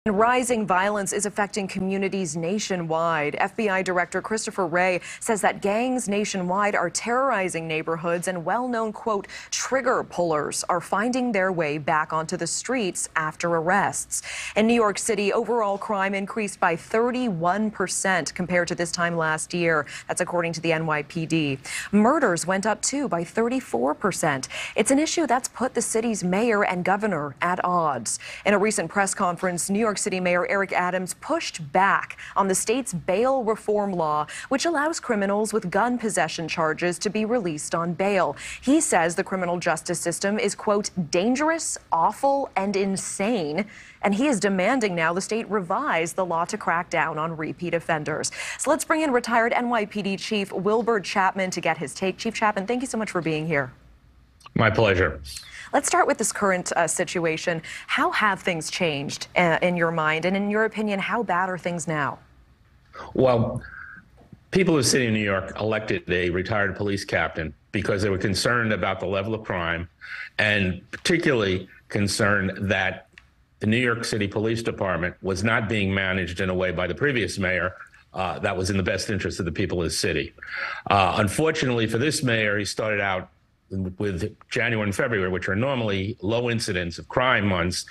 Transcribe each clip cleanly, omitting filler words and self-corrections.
Rising violence is affecting communities nationwide. FBI Director Christopher Wray says that gangs nationwide are terrorizing neighborhoods and well-known, quote, trigger pullers are finding their way back onto the streets after arrests. In New York City, overall crime increased by 31% compared to this time last year. That's according to the NYPD. Murders went up, too, by 34%. It's an issue that's put the city's mayor and governor at odds. In a recent press conference, New York City Mayor Eric Adams pushed back on the state's bail reform law, which allows criminals with gun possession charges to be released on bail. He says the criminal justice system is, quote, dangerous, awful, and insane. And he is demanding now the state revise the law to crack down on repeat offenders. So let's bring in retired NYPD Chief Rupert Chapman to get his take. Chief Chapman, thank you so much for being here. My pleasure. Let's start with this current situation. How have things changed in your mind? And in your opinion, how bad are things now? Well, people of the city of New York elected a retired police captain because they were concerned about the level of crime and particularly concerned that the New York City Police Department was not being managed in a way by the previous mayor that was in the best interest of the people of the city. Unfortunately for this mayor, he started out with January and February, which are normally low incidence of crime months,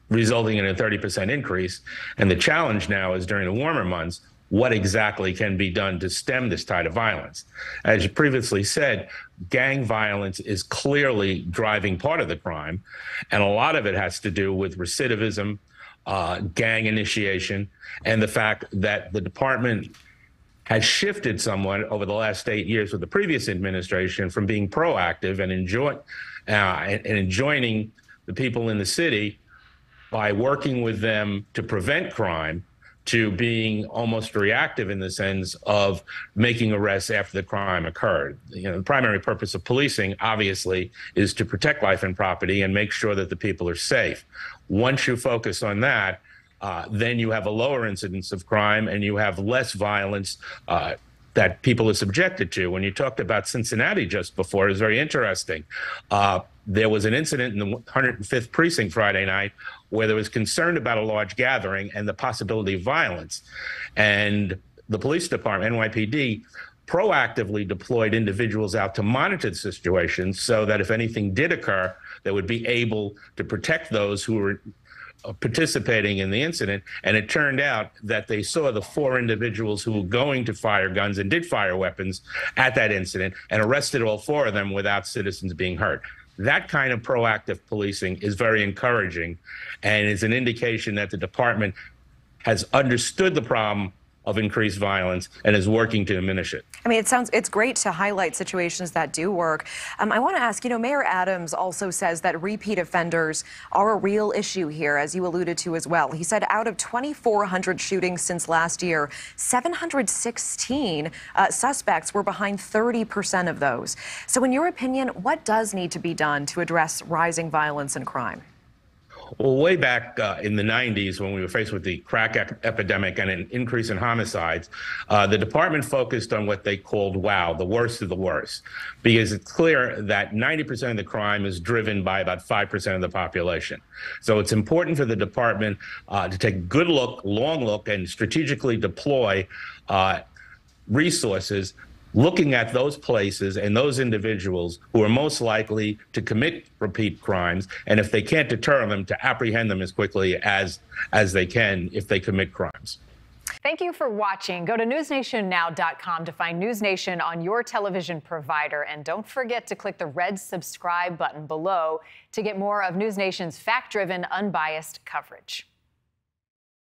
resulting in a 30% increase. And the challenge now is during the warmer months, what exactly can be done to stem this tide of violence? As you previously said, gang violence is clearly driving part of the crime, and a lot of it has to do with recidivism, gang initiation, and the fact that the department has shifted somewhat over the last 8 years with the previous administration from being proactive and enjoining the people in the city by working with them to prevent crime to being almost reactive in the sense of making arrests after the crime occurred. You know, the primary purpose of policing, obviously, is to protect life and property and make sure that the people are safe. Once you focus on that, then you have a lower incidence of crime and you have less violence that people are subjected to. When you talked about Cincinnati just before, it was very interesting. There was an incident in the 105th precinct Friday night where there was concern about a large gathering and the possibility of violence. And the police department, NYPD, proactively deployed individuals out to monitor the situation so that if anything did occur, they would be able to protect those who were participating in the incident. And it turned out that they saw the 4 individuals who were going to fire guns and did fire weapons at that incident and arrested all 4 of them without citizens being hurt. That kind of proactive policing is very encouraging and is an indication that the department has understood the problem of increased violence and is working to diminish it. I mean, it's great to highlight situations that do work. I want to ask, Mayor Adams also says that repeat offenders are a real issue here, as you alluded to as well. He said out of 2,400 shootings since last year, 716 suspects were behind 30% of those. So in your opinion, what does need to be done to address rising violence and crime? Well, way back in the 90s, when we were faced with the crack epidemic and an increase in homicides, the department focused on what they called WOW, the worst of the worst, because it's clear that 90% of the crime is driven by about 5% of the population. So it's important for the department to take a good look, long look, and strategically deploy resources looking at those places and those individuals who are most likely to commit repeat crimes, and if they can't deter them, to apprehend them as quickly as they can if they commit crimes. Thank you for watching. Go to NewsNationNow.com to find NewsNation on your television provider. And don't forget to click the red subscribe button below to get more of NewsNation's fact-driven, unbiased coverage.